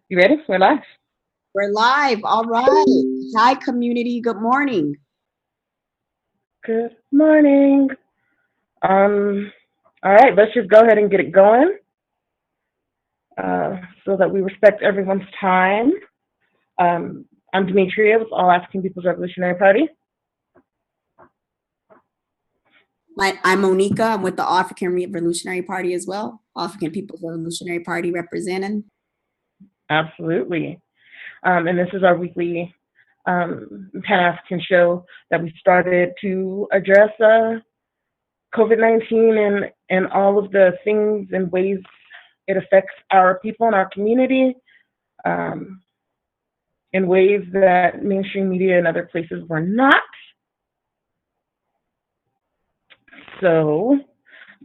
You ready? We're live. We're live. All right. Hi, community. Good morning. Good morning. All right, let's just go ahead and get it going so that we respect everyone's time. I'm Demetria with All African People's Revolutionary Party. I'm Monica. I'm with the African Revolutionary Party as well. African People's Revolutionary Party representing. Absolutely. And this is our weekly Pan-African show that we started to address COVID-19 and all of the things and ways it affects our people and our community in ways that mainstream media and other places were not. So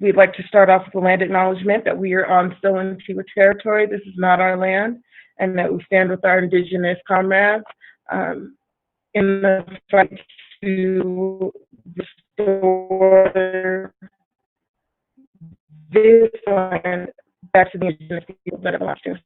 we'd like to start off with a land acknowledgement that we are on stolen Tiwa territory. This is not our land, and that we stand with our indigenous comrades in the fight to restore this land back to the indigenous people that it belongs to.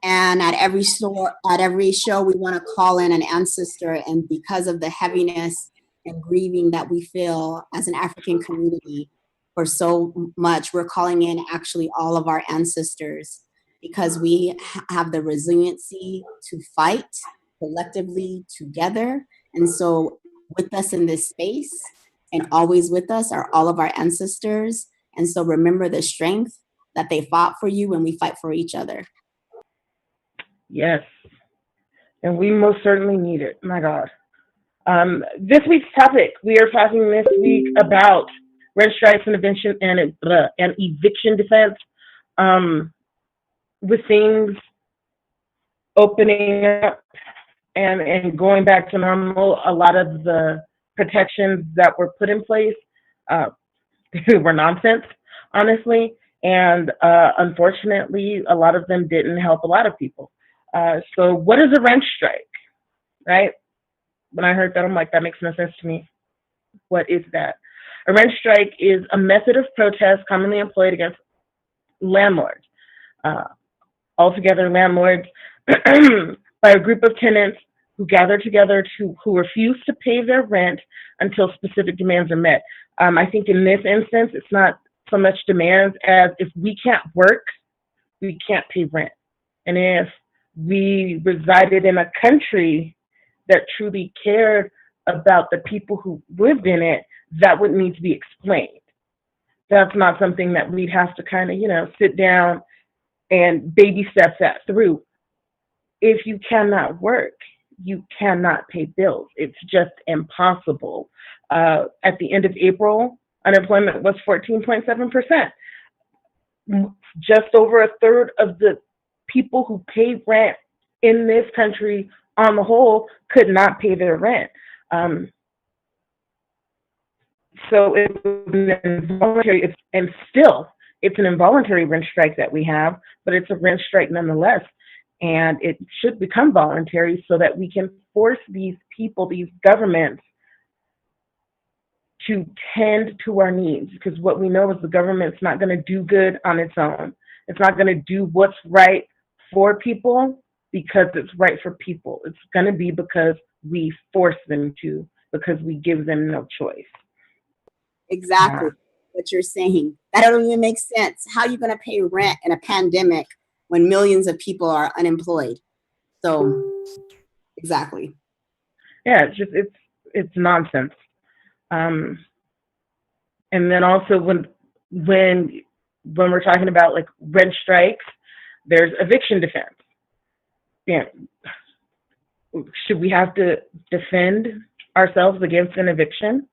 And at every show, we want to call in an ancestor. And because of the heaviness and grieving that we feel as an African community for so much, we're calling in actually all of our ancestors because we have the resiliency to fight collectively together. And so with us in this space and always with us are all of our ancestors. And so remember the strength that they fought for you when we fight for each other. Yes, and we most certainly need it. My God. This week's topic, we are talking this week about rent strikes and eviction defense. With things opening up and going back to normal, a lot of the protections that were put in place were nonsense, honestly. And unfortunately, a lot of them didn't help a lot of people. So what is a rent strike, right? When I heard that, I'm like, that makes no sense to me. What is that? A rent strike is a method of protest commonly employed against landlords. Altogether, landlords by a group of tenants who gather together who refuse to pay their rent until specific demands are met. I think in this instance, it's not so much demands as if we can't work, we can't pay rent. And if we resided in a country that truly cared about the people who lived in it, that would need to be explained. That's not something that we'd have to kind of, sit down and baby step that through. If you cannot work, you cannot pay bills. It's just impossible. At the end of April, unemployment was 14.7%. Just over a third of the people who pay rent in this country on the whole could not pay their rent. So it's an involuntary, it's an involuntary rent strike that we have, but it's a rent strike nonetheless. And it should become voluntary so that we can force these people, these governments, to tend to our needs. Because what we know is the government's not going to do good on its own. It's not going to do what's right for people because it's right for people. It's going to be because we force them to, because we give them no choice. Exactly what you're saying. That don't even make sense. How are you going to pay rent in a pandemic when millions of people are unemployed? So, exactly. Yeah, it's nonsense. And then also when we're talking about like rent strikes, there's eviction defense. Yeah. Should we have to defend ourselves against an eviction?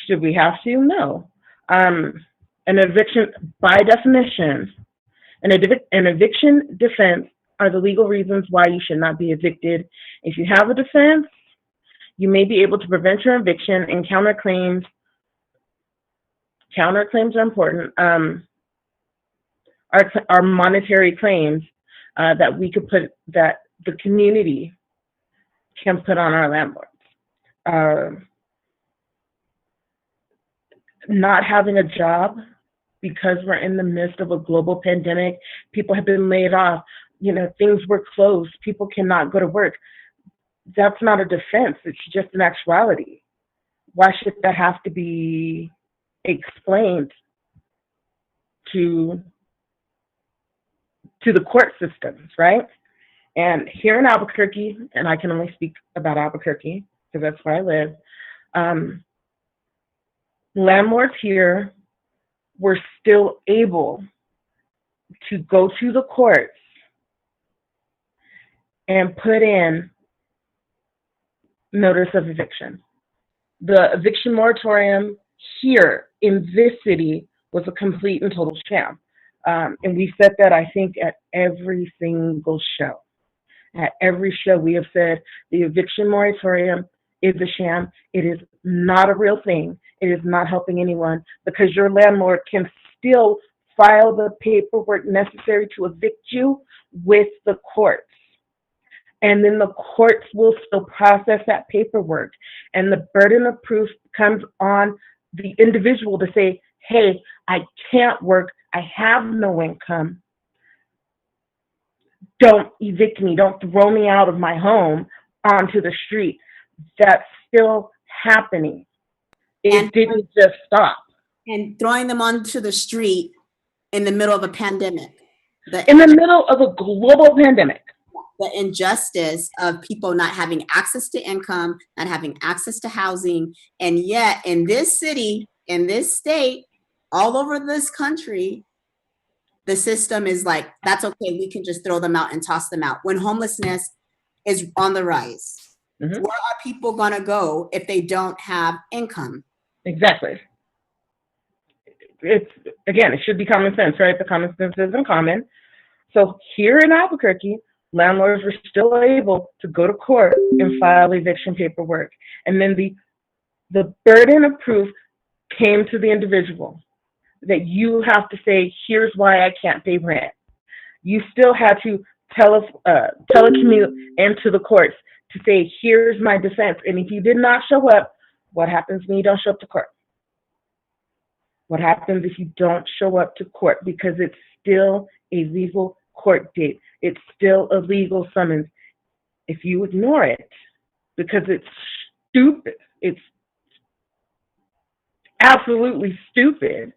Should we have to? No. An eviction, by definition, an eviction defense are the legal reasons why you should not be evicted. If you have a defense, you may be able to prevent your eviction and counterclaims. Counterclaims are important. Are monetary claims that we could put, that the community can put on our landlords. Not having a job because we're in the midst of a global pandemic, people have been laid off, things were closed, people cannot go to work. That's not a defense, it's just an actuality. Why should that have to be explained to the court systems, right? And here in Albuquerque, and I can only speak about Albuquerque because that's where I live, landlords here were still able to go to the courts and put in notice of eviction. The eviction moratorium here in this city was a complete and total sham. And we said that, I think, at every single show. At every show, we have said the eviction moratorium is a sham. It is not a real thing. It is not helping anyone, because your landlord can still file the paperwork necessary to evict you with the courts. And then the courts will still process that paperwork. And the burden of proof comes on the individual to say, hey, I can't work. I have no income. Don't evict me. Don't throw me out of my home onto the street. That's still happening. It didn't just stop. And throwing them onto the street in the middle of a pandemic. In the middle of a global pandemic. The injustice of people not having access to income, not having access to housing. And yet in this city, in this state, all over this country, the system is like, that's okay, we can just throw them out and toss them out. When homelessness is on the rise, where are people gonna go if they don't have income? Exactly. It's, again, it should be common sense, right? The common sense isn't common. So here in Albuquerque, landlords were still able to go to court and file eviction paperwork. And then the burden of proof came to the individual, that you have to say, here's why I can't pay rent. You still had to telecommute into the courts to say, here's my defense. And if you did not show up, what happens when you don't show up to court? What happens if you don't show up to court? Because it's still a legal court date. It's still a legal summons. If you ignore it, because it's stupid, it's absolutely stupid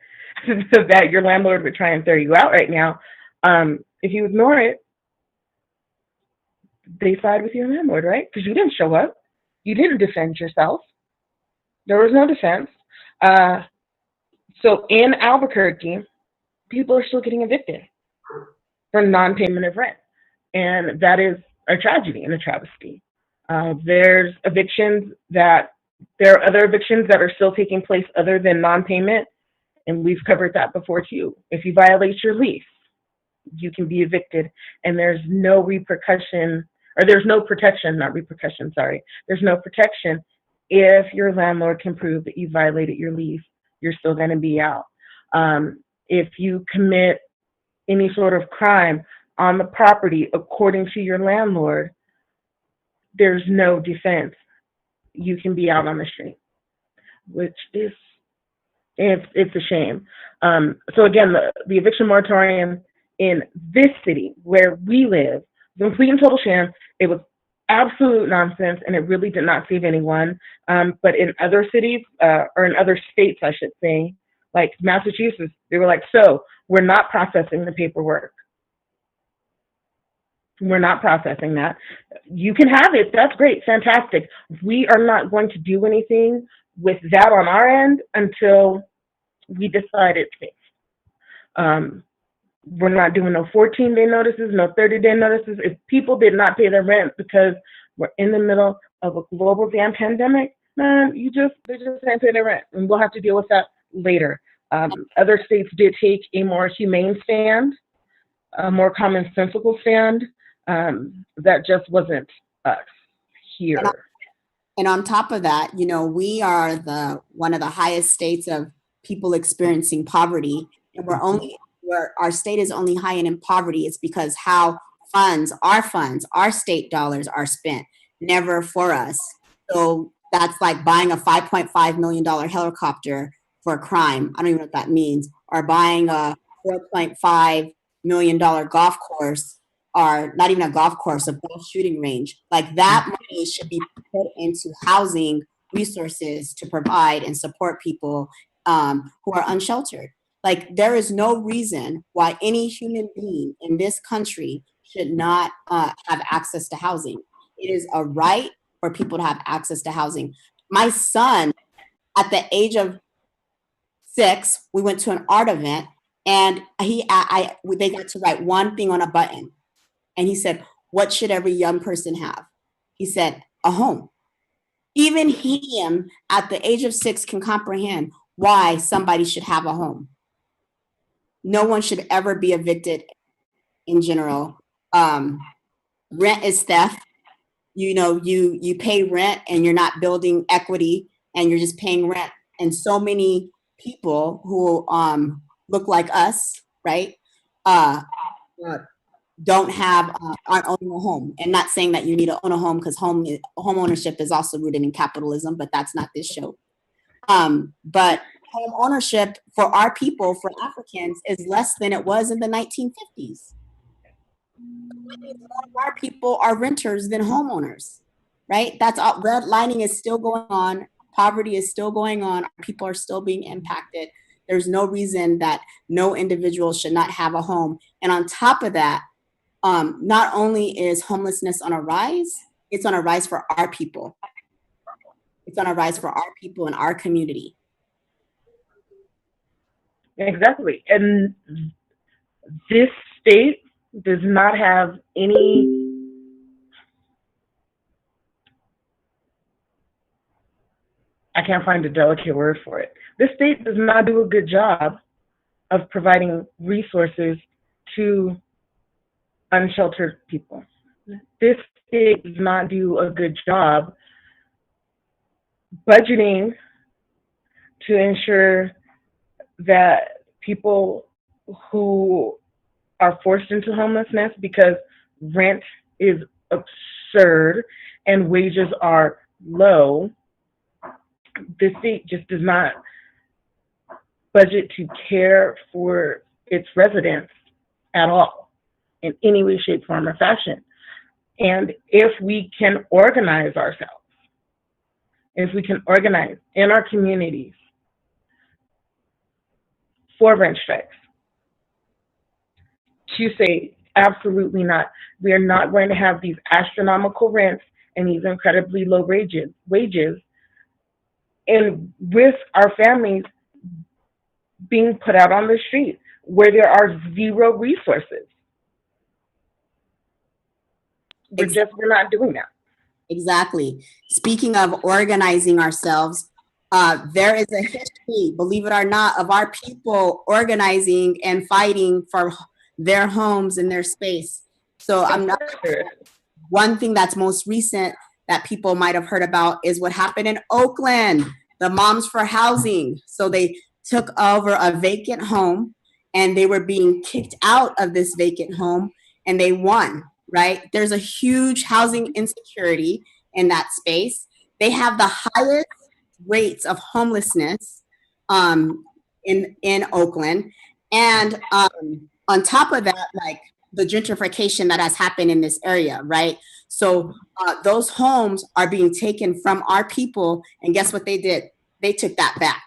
that your landlord would try and throw you out right now. If you ignore it, they side with your landlord, right? Because you didn't show up. You didn't defend yourself. There was no defense. So in Albuquerque, people are still getting evicted for non-payment of rent. And that is a tragedy and a travesty. There are other evictions that are still taking place other than non-payment, and we've covered that before too. If you violate your lease, you can be evicted, and there's no repercussion, or there's no protection, not repercussion, sorry. There's no protection if your landlord can prove that you violated your lease. You're still going to be out. If you commit any sort of crime on the property, according to your landlord, there's no defense. You can be out on the street, which is, it's a shame. So again, the eviction moratorium in this city where we live, complete and total sham. It was absolute nonsense, and it really did not save anyone. But in other cities, or in other states, I should say, like Massachusetts, they were like, so we're not processing the paperwork. We're not processing that. You can have it. That's great. Fantastic. We are not going to do anything with that on our end until we decide it's safe. We're not doing no 14-day notices, no 30-day notices. If people did not pay their rent because we're in the middle of a global damn pandemic, man, they just didn't pay their rent, and we'll have to deal with that later. Other states did take a more humane stand, a more commonsensical stand. That just wasn't us here. And on top of that, we are one of the highest states of people experiencing poverty, and where our state is only high in poverty is because how our state dollars are spent, never for us. So that's like buying a $5.5 million helicopter for a crime. I don't even know what that means. Or buying a $4.5 million golf course, or not even a golf course, a golf shooting range. Like that money should be put into housing resources to provide and support people who are unsheltered. Like there is no reason why any human being in this country should not have access to housing. It is a right for people to have access to housing. My son, at the age of 6, we went to an art event, and they got to write one thing on a button, and he said, "What should every young person have?" He said, "A home." Even him, at the age of 6, can comprehend why somebody should have a home. No one should ever be evicted in general. Rent is theft. You know, you pay rent and you're not building equity, and you're just paying rent. And so many people who look like us, right, don't have aren't owning a home. And not saying that you need to own a home, because home ownership is also rooted in capitalism, but that's not this show. But home ownership for our people, for Africans, is less than it was in the 1950s. More of our people are renters than homeowners, right? That's all. Redlining is still going on. Poverty is still going on. People are still being impacted. There's no reason that no individual should not have a home. And on top of that, not only is homelessness on a rise, it's on a rise for our people. It's on a rise for our people in our community. Exactly. And this state does not have any I can't find a delicate word for it. This state does not do a good job of providing resources to unsheltered people. This state does not do a good job budgeting to ensure that people who are forced into homelessness because rent is absurd and wages are low, the state just does not budget to care for its residents at all in any way, shape, form, or fashion. And if we can organize ourselves, if we can organize in our communities for rent strikes, to say absolutely not, we are not going to have these astronomical rents and these incredibly low wages and risk our families being put out on the street where there are zero resources. We're not doing that. Exactly. Speaking of organizing ourselves, there is a history, believe it or not, of our people organizing and fighting for their homes and their space. So I'm not sure. One thing that's most recent that people might have heard about is what happened in Oakland, the Moms for Housing. So they took over a vacant home and they were being kicked out of this vacant home, and they won, right? There's a huge housing insecurity in that space. They have the highest rates of homelessness in Oakland. And on top of that, like the gentrification that has happened in this area, right? So those homes are being taken from our people, and guess what they did? They took that back.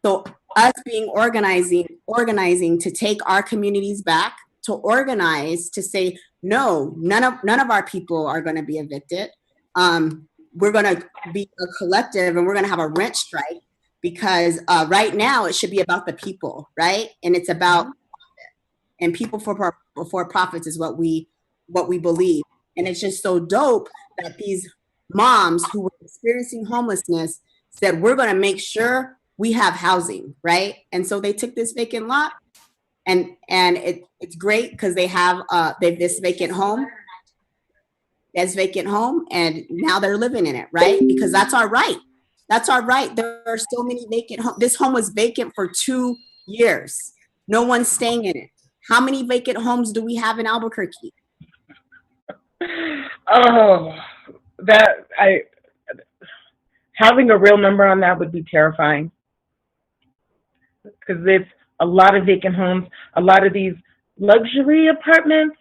So us being organizing to take our communities back, to organize to say, no, none of our people are going to be evicted. We're going to be a collective, and we're going to have a rent strike, because right now it should be about the people, right? And it's about and people for profits is what we believe. And it's just so dope that these moms who were experiencing homelessness said, we're going to make sure we have housing, right? And so they took this vacant lot, and it's great because they have this vacant home. There's vacant home, and now they're living in it, right? Because that's our right. That's our right. There are so many vacant homes. This home was vacant for 2 years. No one's staying in it. How many vacant homes do we have in Albuquerque? Oh, that I having a real number on that would be terrifying because it's a lot of vacant homes, a lot of these luxury apartments,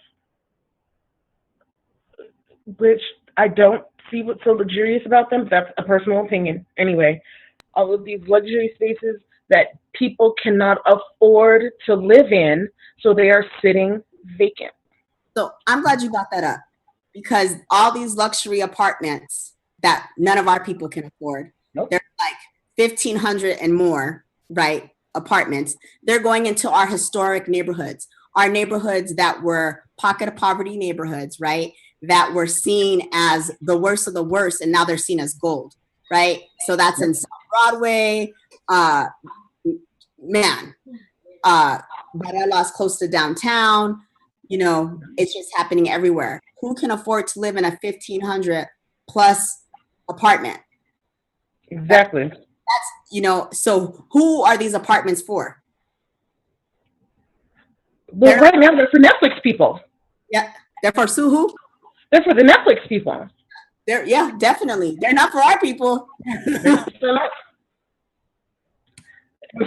which I don't see what's so luxurious about them. That's a personal opinion. Anyway, all of these luxury spaces that people cannot afford to live in, so they are sitting vacant. So I'm glad you brought that up because all these luxury apartments that none of our people can afford, Nope. they're like 1,500 and more, right? Apartments. They're going into our historic neighborhoods, our neighborhoods that were pocket of poverty neighborhoods, right? That were seen as the worst of the worst, and now they're seen as gold, right? So that's in South Broadway, man, Barelas close to downtown. You know, it's just happening everywhere. Who can afford to live in a 1,500 plus apartment? Exactly. You know, so who are these apartments for? Well, right now they're for Netflix people. Yeah, they're for who? They're for the Netflix people. Yeah, definitely. They're not for our people.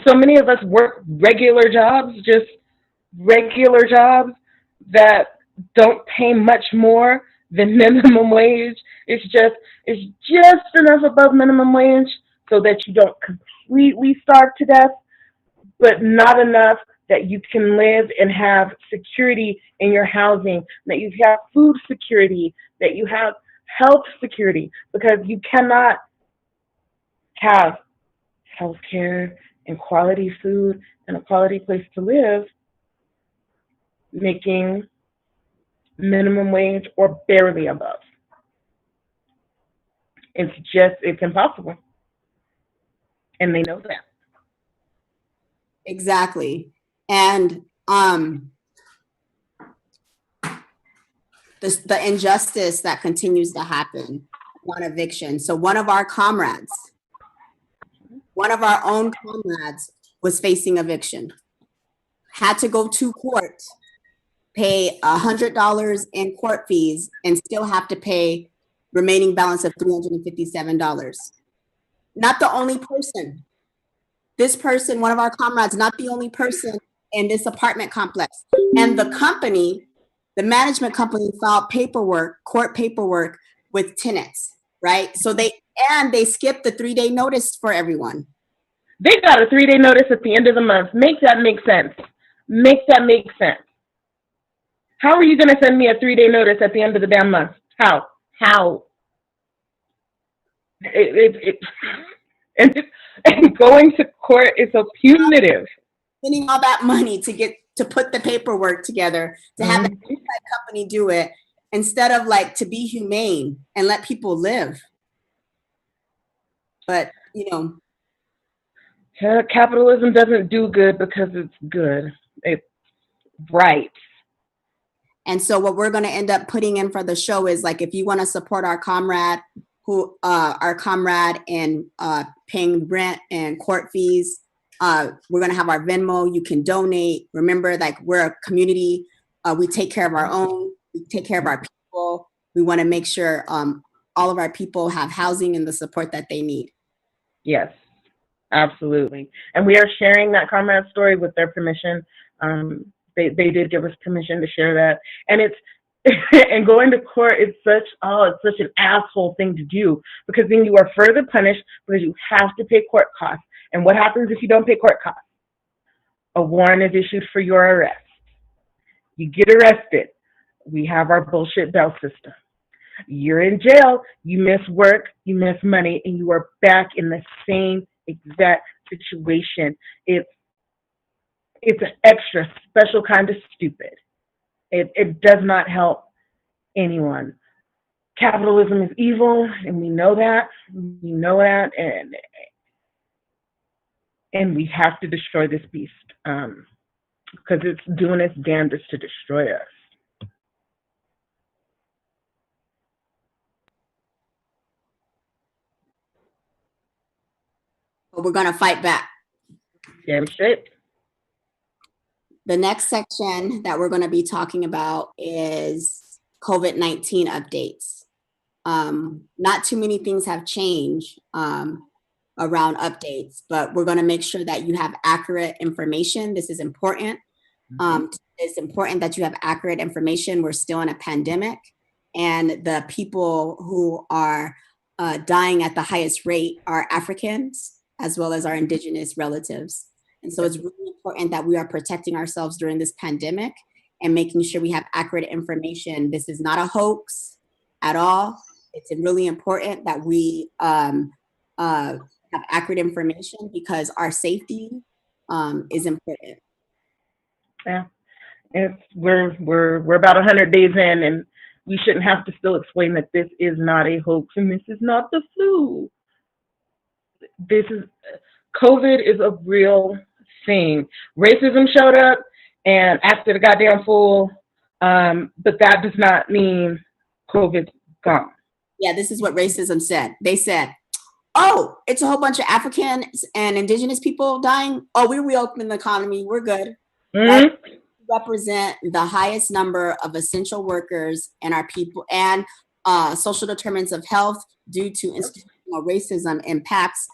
So many of us work regular jobs, just regular jobs that don't pay much more than minimum wage. It's just enough above minimum wage so that you don't completely starve to death, but not enough that you can live and have security in your housing, that you have food security, that you have health security, because you cannot have health care and quality food and a quality place to live making minimum wage or barely above. It's impossible. And they know that. Exactly. And the injustice that continues to happen on eviction. So one of our own comrades was facing eviction, had to go to court, pay $100 in court fees, and still have to pay remaining balance of $357. Not the only person. This person, one of our comrades, not the only person in this apartment complex. And the company, the management company, filed court paperwork with tenants, right? So they skipped the 3-day notice for everyone. They got a 3-day notice at the end of the month. Make that make sense. Make that make sense. How are you going to send me a 3-day notice at the end of the damn month? How? And going to court is so punitive. Spending all that money to put the paperwork together, to have an outside company do it, instead of like to be humane and let people live. But, you know. Capitalism doesn't do good because it's good. It's right. And so what we're going to end up putting in for the show is like, if you want to support our comrade and paying rent and court fees, we're going to have our Venmo. You can donate. Remember, like, we're a community. We take care of our own. We take care of our people. We want to make sure all of our people have housing and the support that they need. Yes, absolutely. And we are sharing that comrade story with their permission. They did give us permission to share that. And it's and going to court is such an asshole thing to do, because then you are further punished because you have to pay court costs. And what happens if you don't pay court costs? A warrant is issued for your arrest. You get arrested. We have our bullshit bail system. You're in jail, you miss work, you miss money, and you are back in the same exact situation. It's an extra special kind of stupid. It does not help anyone. Capitalism is evil, and we know that. We know that, and we have to destroy this beast because it's doing its damnedest to destroy us. But we're going to fight back. Damn straight. The next section that we're going to be talking about is COVID-19 updates. Not too many things have changed around updates, but we're going to make sure that you have accurate information. This is important. It's important that you have accurate information. We're still in a pandemic, and the people who are dying at the highest rate are Africans, as well as our indigenous relatives. And so it's really important that we are protecting ourselves during this pandemic and making sure we have accurate information. This is not a hoax at all. It's really important that we have accurate information because our safety is important. Yeah, we're about 100 days in, and we shouldn't have to still explain that this is not a hoax and this is not the flu. COVID is a real thing. Racism showed up and acted a goddamn fool, but that does not mean COVID's gone. Yeah, this is what racism said. They said, oh, it's a whole bunch of Africans and indigenous people dying. Oh, we reopened the economy. We're good. Mm-hmm. Represent the highest number of essential workers and our people, and social determinants of health due to institutional racism impacts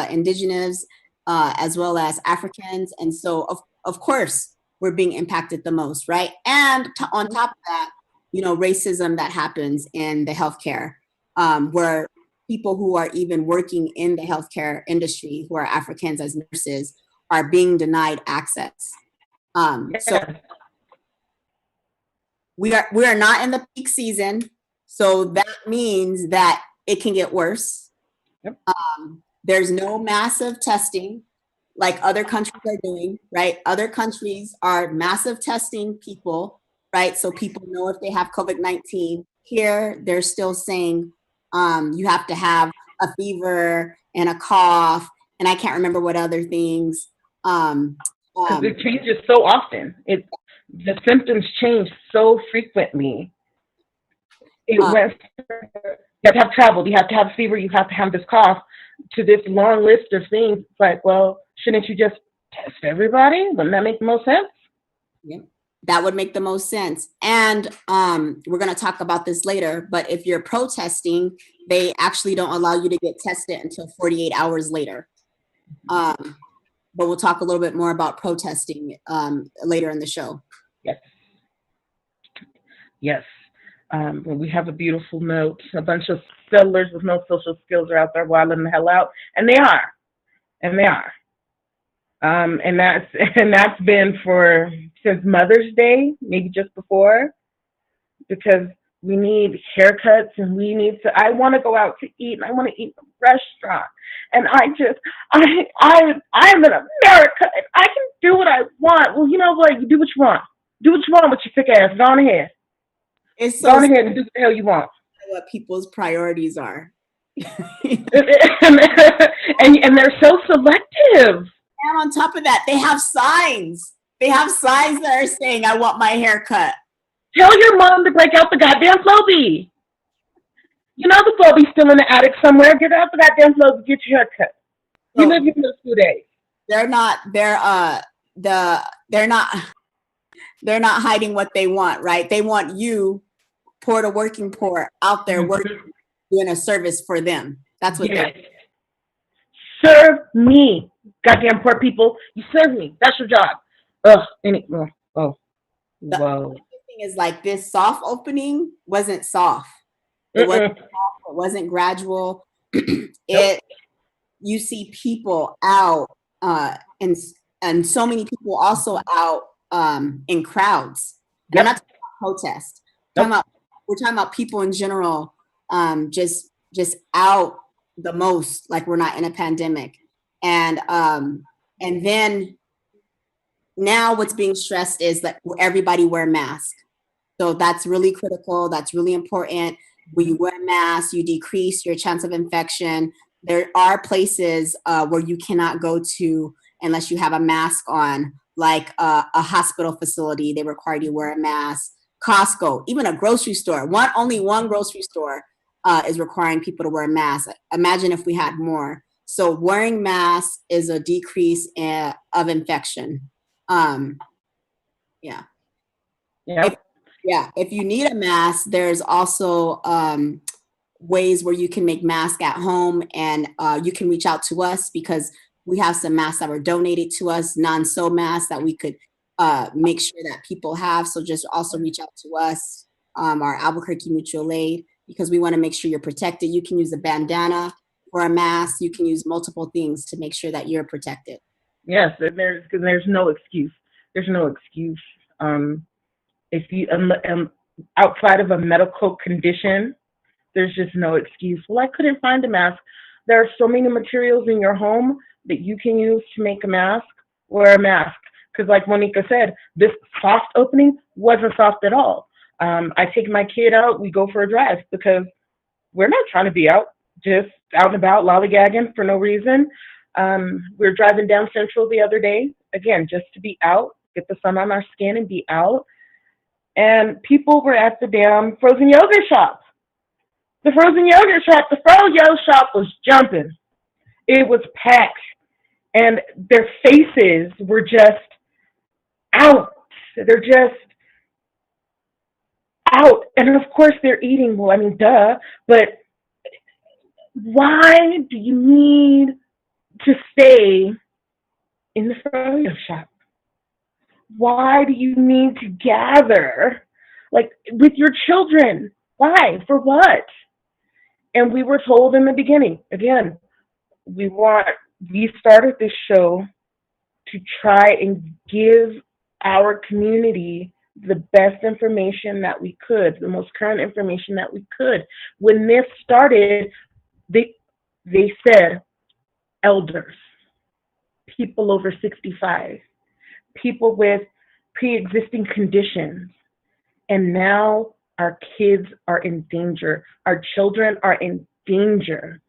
indigenous as well as Africans. And so, of course, we're being impacted the most, right? And on top of that, racism that happens in the healthcare, where people who are even working in the healthcare industry, who are Africans as nurses, are being denied access. So we are not in the peak season, so that means that it can get worse. Yep. There's no massive testing like other countries are doing, right? Other countries are massive testing people, right? So people know if they have COVID-19. Here, they're still saying you have to have a fever and a cough, and I can't remember what other things. Because it changes so often. The symptoms change so frequently. You have to have traveled, you have to have fever, you have to have this cough, to this long list of things. It's like, well, shouldn't you just test everybody? Wouldn't that make the most sense? Yeah, that would make the most sense. And we're going to talk about this later, but if you're protesting, they actually don't allow you to get tested until 48 hours later. But we'll talk a little bit more about protesting later in the show. Yes. We have a beautiful note. A bunch of settlers with no social skills are out there wilding the hell out, and they are. And that's been since Mother's Day, maybe just before, because we need haircuts and I want to go out to eat, and I want to eat in a restaurant. And I'm in America, and I can do what I want. Well, you know what? You do what you want. Do what you want with your thick ass. Go on ahead. Go on ahead and do what the hell you want. What people's priorities are. and they're so selective. And on top of that, they have signs. They have signs that are saying, I want my hair cut. Tell your mom to break out the goddamn Flowbee. You know the Flowbee's still in the attic somewhere. Get out the goddamn Flowbee, get your hair cut. You live your middle school days. They're not hiding what they want, right? They want you, poor to working poor, out there working, doing a service for them. That's what they serve me, goddamn poor people. You serve me. That's your job. Whoa. The thing is, like, this soft opening wasn't soft. It wasn't gradual. You see people out, and so many people also out in crowds. We're not talking about protests. We're talking about people in general, just out the most, like we're not in a pandemic. And then now what's being stressed is that everybody wear masks. So that's really critical. That's really important. When you wear masks, you decrease your chance of infection. There are places where you cannot go to unless you have a mask on, like a hospital facility. They require you to wear a mask. Costco, even a grocery store. Only one grocery store is requiring people to wear masks. Imagine if we had more. So wearing masks is a decrease of infection. Yeah. Yeah, if you need a mask, there's also ways where you can make masks at home, and you can reach out to us because we have some masks that were donated to us, non-sew masks that we could make sure that people have. So just also reach out to us, our Albuquerque Mutual Aid, because we want to make sure you're protected. You can use a bandana for a mask. You can use multiple things to make sure that you're protected. Yes, and there's no excuse. There's no excuse. If you outside of a medical condition, there's just no excuse. Well, I couldn't find a mask. There are so many materials in your home that you can use to make a mask. Wear a mask. Because like Monica said, this soft opening wasn't soft at all. I take my kid out, we go for a drive because we're not trying to be out, just out and about lollygagging for no reason. We were driving down Central the other day, again, just to be out, get the sun on our skin and be out. And people were at the damn frozen yogurt shop. The frozen yogurt shop, the froyo shop was jumping. It was packed. And their faces were just out. They're just out. And of course they're eating. Well, I mean, duh. But why do you need to stay in the froyo shop? Why do you need to gather like with your children? Why? For what? And we were told in the beginning, again, we started this show to try and give our community the best information that we could, the most current information that we could. When this started, they said elders, people over 65, people with pre-existing conditions. And now our kids are in danger. Our children are in danger.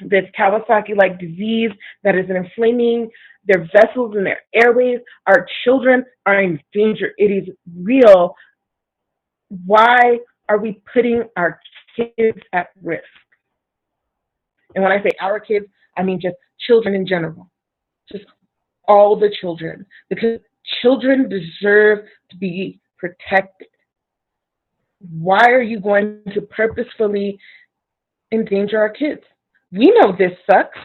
This Kawasaki-like disease that is inflaming their vessels and their airways. Our children are in danger. It is real. Why are we putting our kids at risk? And when I say our kids, I mean just children in general. Just all the children. Because children deserve to be protected. Why are you going to purposefully endanger our kids? We know this sucks.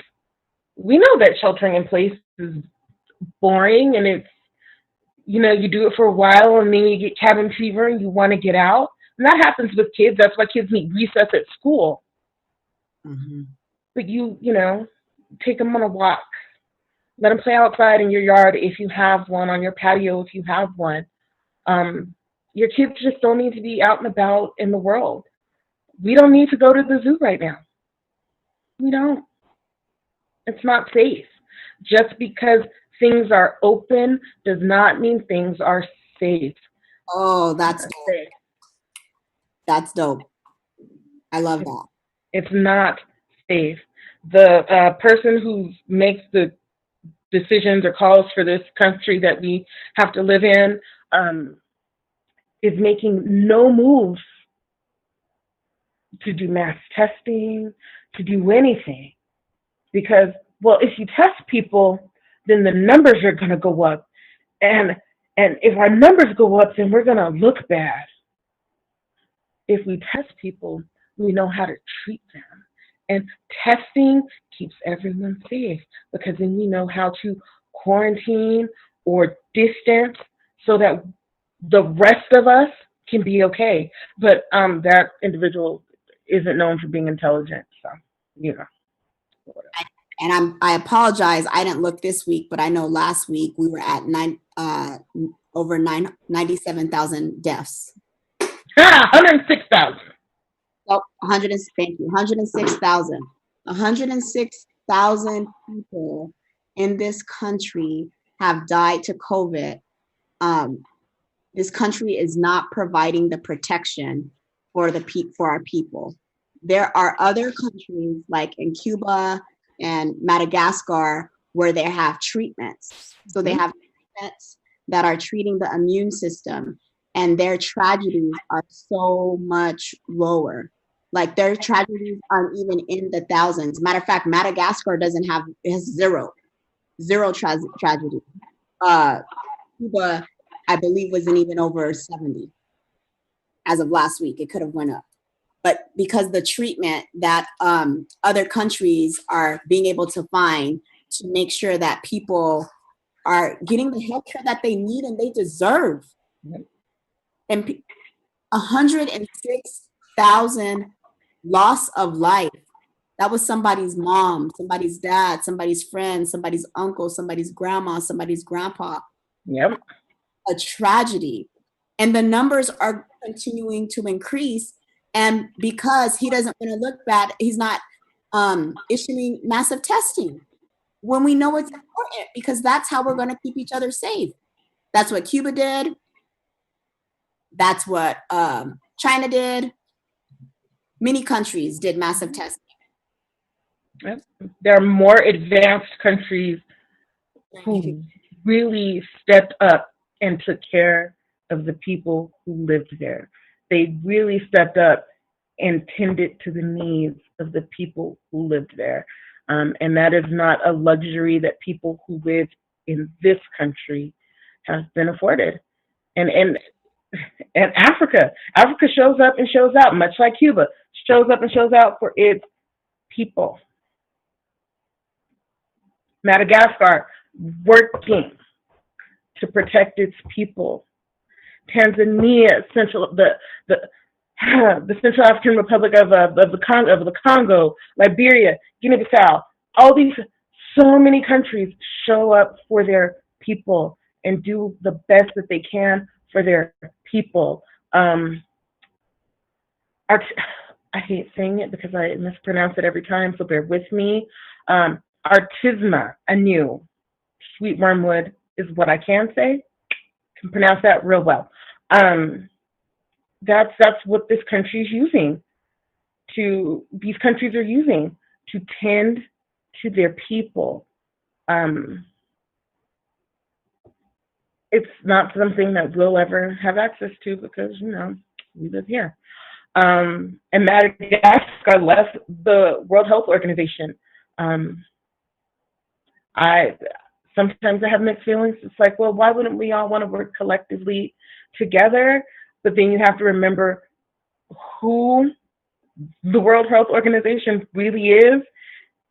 We know that sheltering in place is boring and it's, you do it for a while and then you get cabin fever and you want to get out. And that happens with kids. That's why kids need recess at school. Mm-hmm. But you take them on a walk. Let them play outside in your yard if you have one, on your patio if you have one. Your kids just don't need to be out and about in the world. We don't need to go to the zoo right now. We don't. It's not safe. Just because things are open does not mean things are safe. Oh, that's dope. That's dope. I love that. It's not safe. The person who makes the decisions or calls for this country that we have to live in is making no moves to do mass testing, to do anything. Because, well, if you test people, then the numbers are going to go up. And if our numbers go up, then we're going to look bad. If we test people, we know how to treat them. And testing keeps everyone safe because then we know how to quarantine or distance so that the rest of us can be okay. But that individual isn't known for being intelligent, so whatever. And I apologize. I didn't look this week, but I know last week we were at 97,000 deaths. 106,000. Oh, 100. Thank you. 106,000. 106,000 people in this country have died to COVID. This country is not providing the protection for our people. There are other countries like in Cuba and Madagascar where they have treatments. So they have treatments that are treating the immune system, and their tragedies are so much lower. Like their tragedies aren't even in the thousands. Matter of fact, Madagascar has zero tragedy. Cuba, I believe, wasn't even over 70. as of last week. It could have went up. But because the treatment that other countries are being able to find to make sure that people are getting the health care that they need and they deserve. And 106,000 loss of life. That was somebody's mom, somebody's dad, somebody's friend, somebody's uncle, somebody's grandma, somebody's grandpa. Yep. A tragedy. And the numbers are continuing to increase. And because he doesn't want to look bad, he's not issuing massive testing when we know it's important, because that's how we're going to keep each other safe. That's what Cuba did. That's what China did. Many countries did massive testing. Yep. There are more advanced countries who really stepped up and took care of the people who lived there. They really stepped up and tended to the needs of the people who lived there. And that is not a luxury that people who live in this country have been afforded. And Africa shows up and shows out, much like Cuba, shows up and shows out for its people. Madagascar, working to protect its people. Tanzania, the Central African Republic of the Congo, Liberia, Guinea-Bissau, all these, so many countries show up for their people and do the best that they can for their people. I hate saying it because I mispronounce it every time, so bear with me. Artisma Anu, sweet wormwood is what I can say. Can pronounce that real well. That's what this country is using. These countries are using to tend to their people. It's not something that we'll ever have access to because, we live here. And Madagascar left the World Health Organization. Sometimes I have mixed feelings. It's like, well, why wouldn't we all want to work collectively together? But then you have to remember who the World Health Organization really is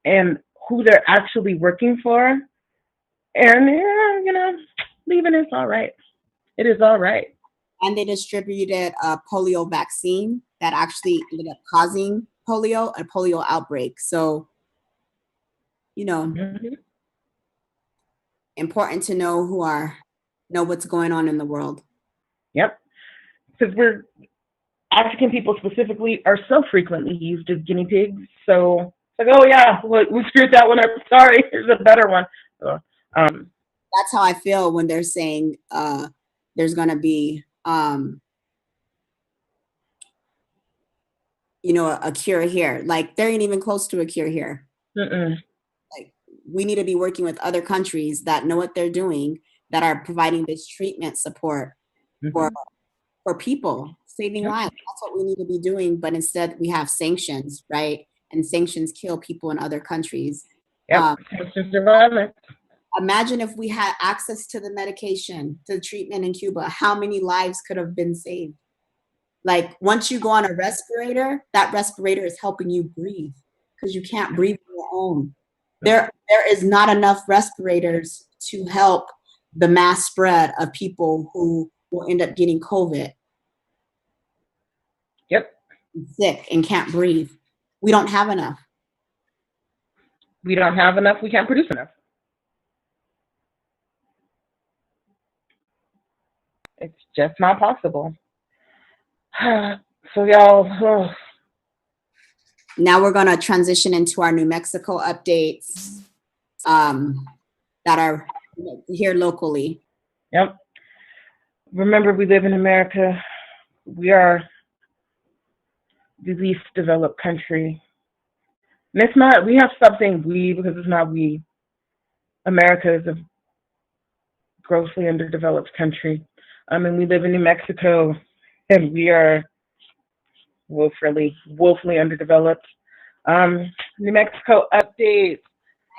and who they're actually working for. And, leaving is all right. It is all right. And they distributed a polio vaccine that actually ended up causing a polio outbreak. So, important to know what's going on in the world. Yep. Because African people specifically are so frequently used as guinea pigs. So it's like, oh yeah, we screwed that one up. Sorry, here's a better one. So, that's how I feel when they're saying there's going to be, a cure here. Like, there ain't even close to a cure here. Like, we need to be working with other countries that know what they're doing, that are providing this treatment support for people, saving lives. That's what we need to be doing. But instead, we have sanctions, right? And sanctions kill people in other countries. Sanctions are violent. Imagine if we had access to the medication, to the treatment in Cuba, how many lives could have been saved? Like, once you go on a respirator, that respirator is helping you breathe because you can't breathe on your own. There is not enough respirators to help the mass spread of people who will end up getting COVID. Yep. Sick and can't breathe. We don't have enough. We don't have enough. We can't produce enough. It's just not possible. So y'all. Now we're going to transition into our New Mexico updates that are here locally. Yep. Remember, we live in America. We are the least developed country. And it's not, we have to stop saying we because it's not we. America is a grossly underdeveloped country. And we live in New Mexico, and we are woefully underdeveloped. New Mexico updates.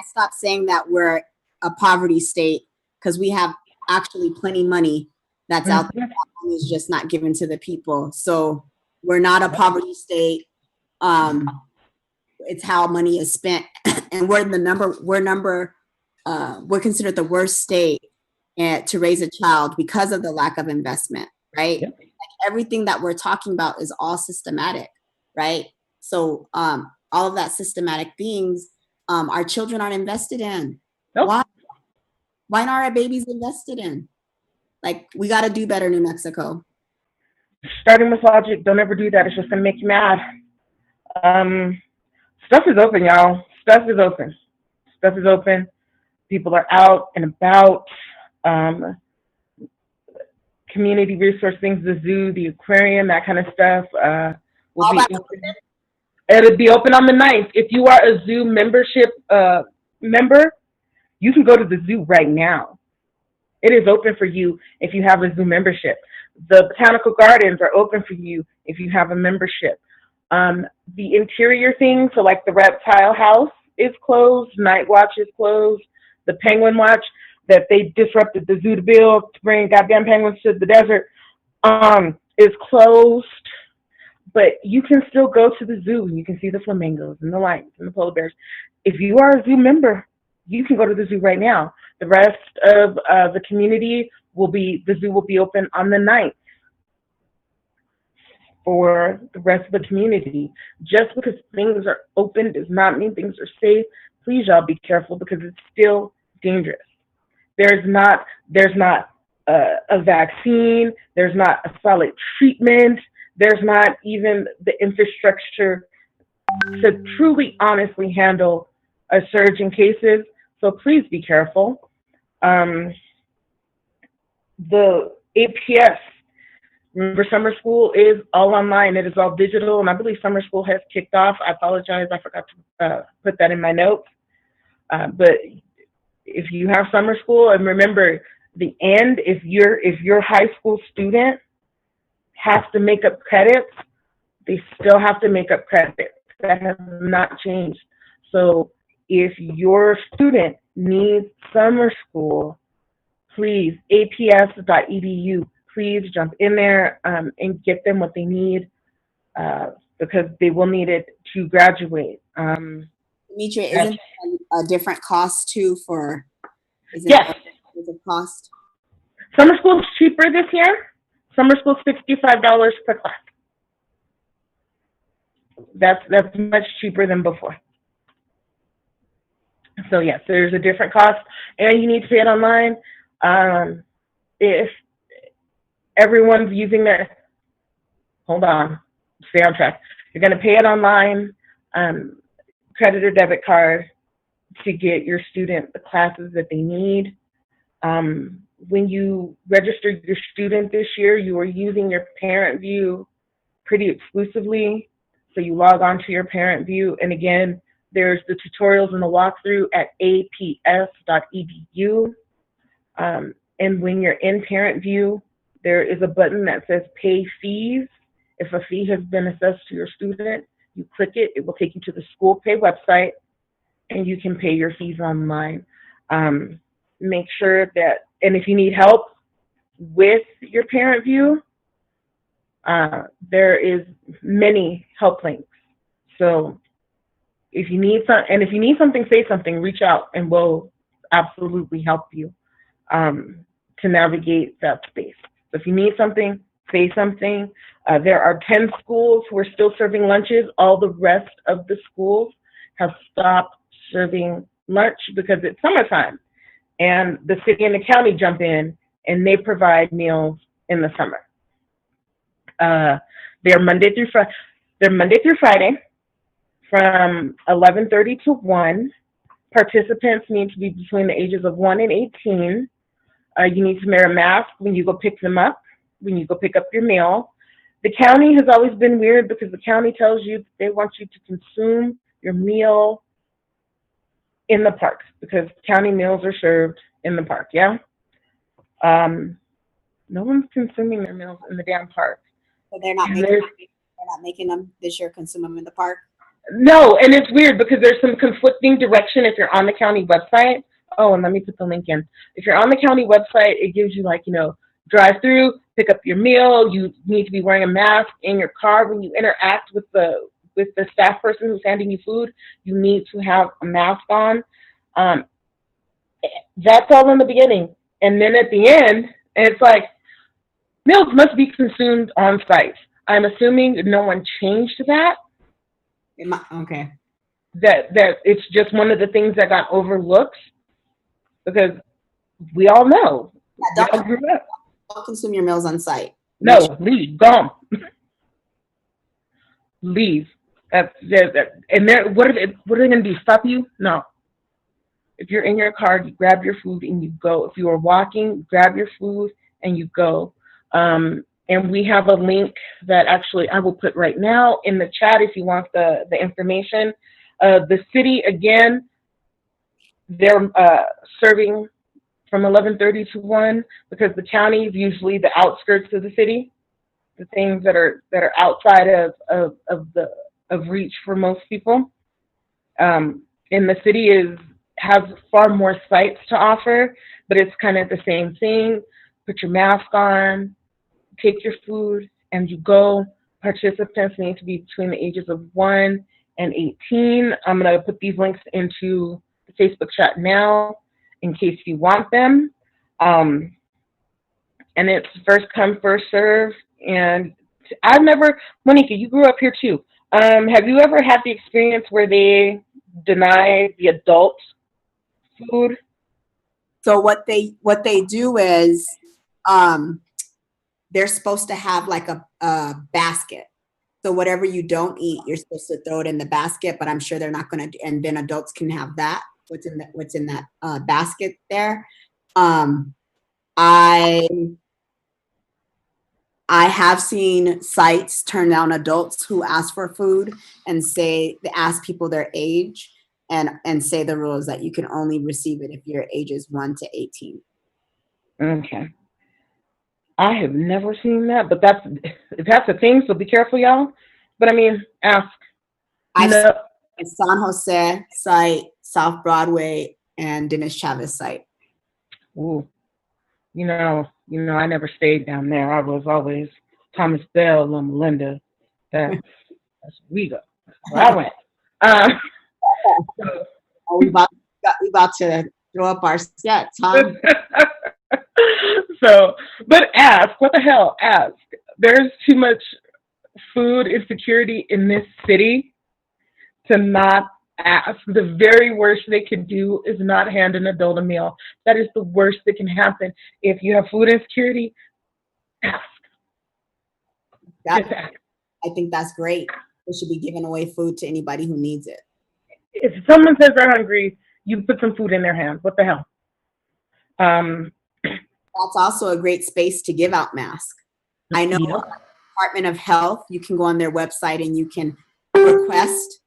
I stopped saying that we're a poverty state because we have actually plenty money that's out there. Mhm. That money is just not given to the people. So we're not a poverty state. It's how money is spent, and we're considered the worst state to raise a child because of the lack of investment, right? Yep. Like everything that we're talking about is all systematic, right? So all of that systematic things, our children aren't invested in. Nope. Why aren't our babies invested in? Like, we got to do better, New Mexico. Starting with logic, don't ever do that. It's just gonna make you mad. Stuff is open, y'all. Stuff is open. Stuff is open. People are out and about. Community resource things, the zoo, the aquarium, that kind of stuff will All be that open. It'll be open on the 9th. If you are a zoo membership member, you can go to the zoo right now. It is open for you if you have a zoo membership. The botanical gardens are open for you if you have a membership. The interior things, so like the reptile house is closed, Night Watch is closed, the penguin watch that they disrupted the zoo to build to bring goddamn penguins to the desert is closed. But you can still go to the zoo and you can see the flamingos and the lions and the polar bears. If you are a zoo member, you can go to the zoo right now. The rest of the community the zoo will be open on the 9th for the rest of the community. Just because things are open does not mean things are safe. Please, y'all, be careful because it's still dangerous. There's not a vaccine. There's not a solid treatment. There's not even the infrastructure to truly, honestly handle a surge in cases. So please be careful. The APS, remember, summer school is all online. It is all digital, and I believe summer school has kicked off. I apologize, I forgot to put that in my notes. But if you have summer school, and remember, the end, if your high school student has to make up credits, they still have to make up credits. That has not changed. So if your student needs summer school, please, aps.edu, please jump in there and get them what they need because they will need it to graduate. Demetria, isn't a different cost too for? Yes. Is it cost? Summer school is cheaper this year. Summer school is $65 per class. That's much cheaper than before. So yes, there's a different cost, and you need to pay it online. If everyone's using hold on, stay on track. You're going to pay it online, credit or debit card, to get your student the classes that they need. When you registered your student this year, you were using your Parent View pretty exclusively. So you log on to your Parent View, and again, there's the tutorials and the walkthrough at aps.edu. And when you're in Parent View, there is a button that says Pay Fees. If a fee has been assessed to your student, you click it, it will take you to the school pay website, and you can pay your fees online. Make sure that, and if you need help with your Parent View, there is many help links. So if you need something, say something, reach out, and we'll absolutely help you to navigate that space. So if you need something, say something. There are 10 schools who are still serving lunches. All the rest of the schools have stopped serving lunch because it's summertime, and the city and the county jump in and they provide meals in the summer. They're Monday through Friday from 11:30 to 1. Participants need to be between the ages of 1 and 18. You need to wear a mask when you go pick them up, when you go pick up your meal. The county has always been weird because the county tells you they want you to consume your meal in the park because county meals are served in the park, yeah? No one's consuming their meals in the damn park. So they're not making them this year, consume them in the park? No, and it's weird because there's some conflicting direction if you're on the county website. Oh, and let me put the link in. If you're on the county website, it gives you drive through, pick up your meal. You need to be wearing a mask in your car when you interact with the staff person who's handing you food. You need to have a mask on. Um, that's all in the beginning, and then at the end, it's like meals must be consumed on site. I'm assuming no one changed that. Okay. That it's just one of the things that got overlooked because we all know. Yeah, We all grew up. don't consume your meals on site. No, leave, gone, leave. And what are they going to do? Stop you? No. If you're in your car, you grab your food and you go. If you are walking, grab your food and you go. And we have a link that actually I will put right now in the chat if you want the information. The city, again, they're serving from 11:30 to 1 because the county is usually the outskirts of the city, the things that are outside of reach for most people. And the city has far more sites to offer, but it's kind of the same thing. Put your mask on, take your food, and you go. Participants need to be between the ages of 1 and 18. I'm going to put these links into the Facebook chat now in case you want them. And it's first come, first serve. And Monica, you grew up here too. Have you ever had the experience where they deny the adult food? So what they do is they're supposed to have like a basket. So whatever you don't eat, you're supposed to throw it in the basket, but I'm sure they're not going to, and then adults can have that, what's in that basket there. I have seen sites turn down adults who ask for food and they ask people their age and say the rules that you can only receive it if your age is 1 to 18. Okay. I have never seen that, but that's a thing, so be careful, y'all. But I mean, ask. I've seen a San Jose site, South Broadway, and Dennis Chavez site. Ooh. You know, I never stayed down there. I was always Thomas Bell and Melinda. That's where we go. That's where I went. We about to throw up our sets, huh? So, but ask. What the hell? Ask. There's too much food insecurity in this city to not ask. The very worst they could do is not hand an adult a meal. That is the worst that can happen. If you have food insecurity, ask. Just ask. I think that's great. We should be giving away food to anybody who needs it. If someone says they're hungry, you put some food in their hands. What the hell? That's also a great space to give out masks. I know Department of Health, you can go on their website and you can request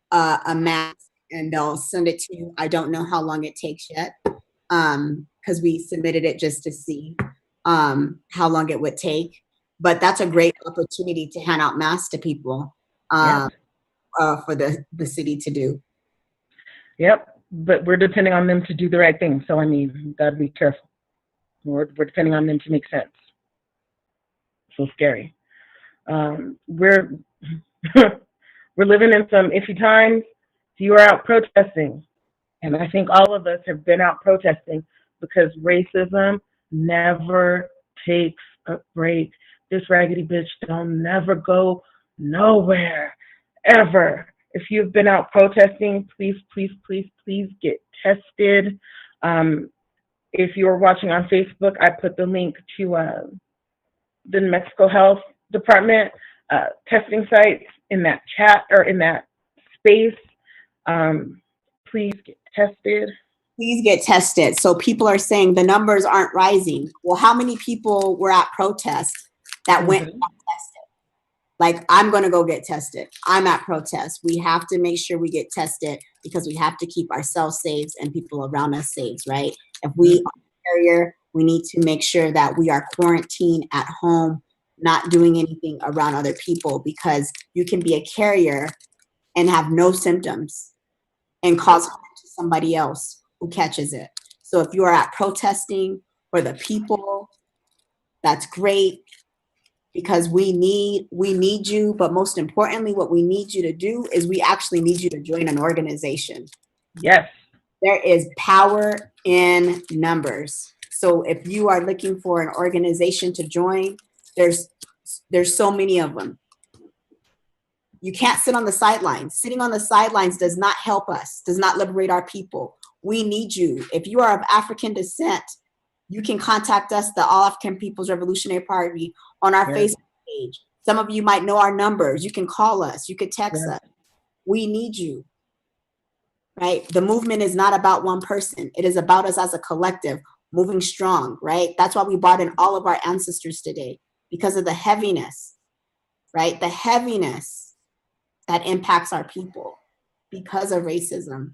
a mask and they'll send it to you. I don't know how long it takes yet because we submitted it just to see how long it would take. But that's a great opportunity to hand out masks to people for the city to do. Yep, but we're depending on them to do the right thing. So, I mean, you gotta be careful. We're depending on them to make sense. So scary. We're living in some iffy times. You are out protesting. And I think all of us have been out protesting because racism never takes a break. This raggedy bitch don't never go nowhere, ever. If you've been out protesting, please, please, please, please get tested. If you're watching on Facebook, I put the link to the New Mexico Health Department testing sites in that chat or in that space. Please get tested. Please get tested. So people are saying the numbers aren't rising. Well, how many people were at protests that went and got tested? Like, I'm going to go get tested. I'm at protest. We have to make sure we get tested because we have to keep ourselves safe and people around us safe, right? If we are a carrier, we need to make sure that we are quarantined at home, not doing anything around other people, because you can be a carrier and have no symptoms and cause harm to somebody else who catches it. So if you are at protesting for the people, That's great, because we need you, but most importantly, what we need you to do is we actually need you to join an organization. Yes. There is power in numbers. So if you are looking for an organization to join, there's so many of them. You can't sit on the sidelines. Sitting on the sidelines does not help us, does not liberate our people. We need you. If you are of African descent, you can contact us, the All African People's Revolutionary Party, on our Yes. Facebook page. Some of you might know our numbers. You can call us. You can text Yes. us. We need you, right? The movement is not about one person. It is about us as a collective, moving strong, right? That's why we brought in all of our ancestors today, because of the heaviness, right? The heaviness that impacts our people because of racism.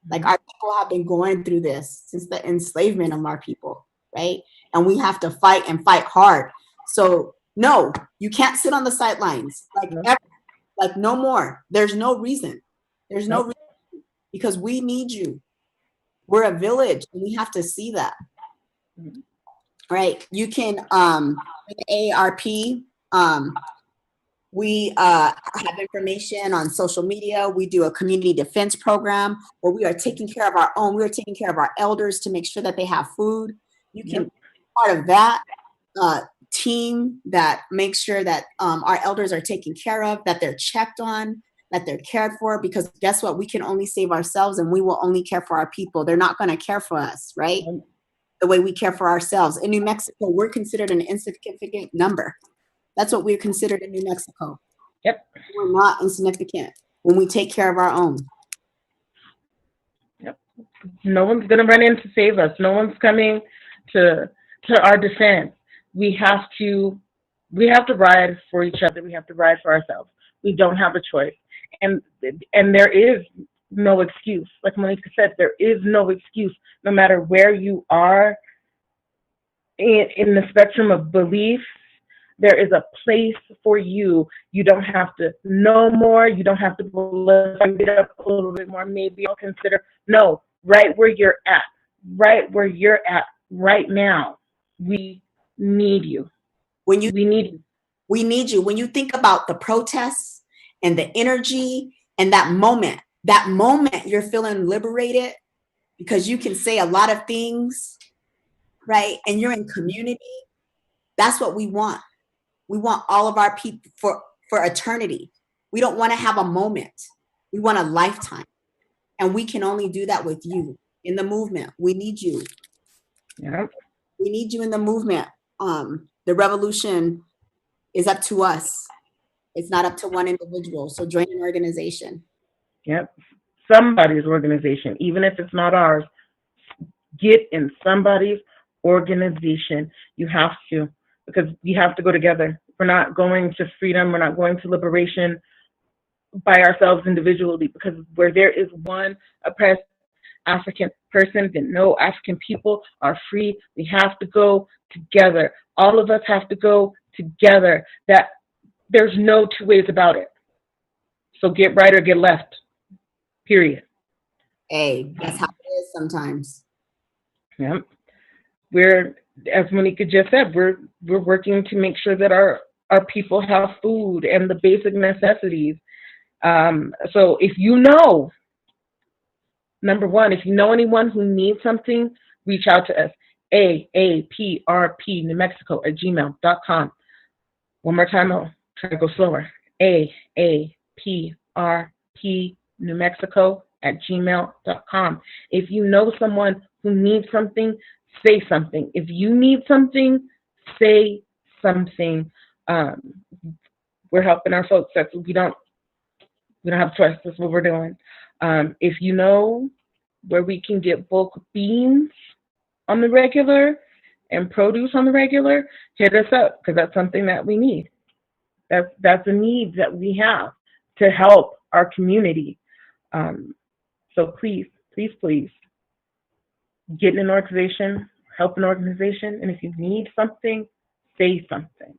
Like, our people have been going through this since the enslavement of our people, right? And we have to fight and fight hard. So no, you can't sit on the sidelines. Like, No. like no more. There's no reason. There's no Nope. reason, because we need you. We're a village, and we have to see that. Mhm. Right? You can AARP. We have information on social media. We do a community defense program where we are taking care of our own. We are taking care of our elders to make sure that they have food. You can be part of that team that makes sure that our elders are taken care of, that they're checked on, that they're cared for, because guess what? We can only save ourselves, and we will only care for our people. They're not going to care for us, right? The way we care for ourselves. In New Mexico, we're considered an insignificant number. That's what we're considered in New Mexico. Yep. We're not insignificant when we take care of our own. Yep. No one's going to run in to save us. No one's coming to our defense. We have to ride for each other. We have to ride for ourselves. We don't have a choice. And there is no excuse. Like Monica said, there is no excuse, no matter where you are in the spectrum of beliefs. There is a place for you. You don't have to know more. You don't have to believe it up a little bit more. Maybe I'll consider. No, right where you're at, right now. We need you. We need you. We need you. When you think about the protests and the energy and that moment you're feeling liberated because you can say a lot of things, right? And you're in community. That's what we want. We want all of our people for eternity. We don't want to have a moment. We want a lifetime. And we can only do that with you in the movement. We need you. Yeah. We need you in the movement. The revolution is up to us. It's not up to one individual. So join an organization. Yep. Somebody's organization, even if it's not ours. Get in somebody's organization. You have to, because we have to go together. We're not going to freedom. We're not going to liberation by ourselves individually, because where there is one oppressed African person, then no African people are free. We have to go together. All of us have to go together. That there's no two ways about it. So get right or get left. Period. Hey, that's how it is sometimes. Yep. We're, as Monica just said, we're working to make sure that our people have food and the basic necessities. So if you know, number one, if you know anyone who needs something, reach out to us. AAPRP New Mexico at gmail.com. One more time, I'll try to go slower. AAPRP New Mexico at gmail.com. If you know someone who needs something, say something. If you need something, say something. We're helping our folks. That's we don't have a choice. That's what we're doing. If you know where we can get bulk beans on the regular and produce on the regular, hit us up, because that's something that we need. That's a need that we have to help our community. So please get in an organization, help an organization, and if you need something, say something.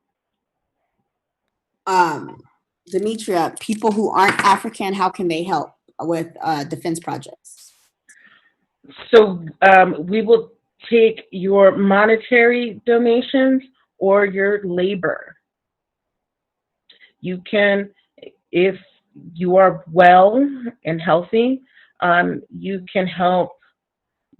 Demetria, people who aren't African, how can they help with defense projects? So we will take your monetary donations, or your labor. You can, if you are well and healthy, you can help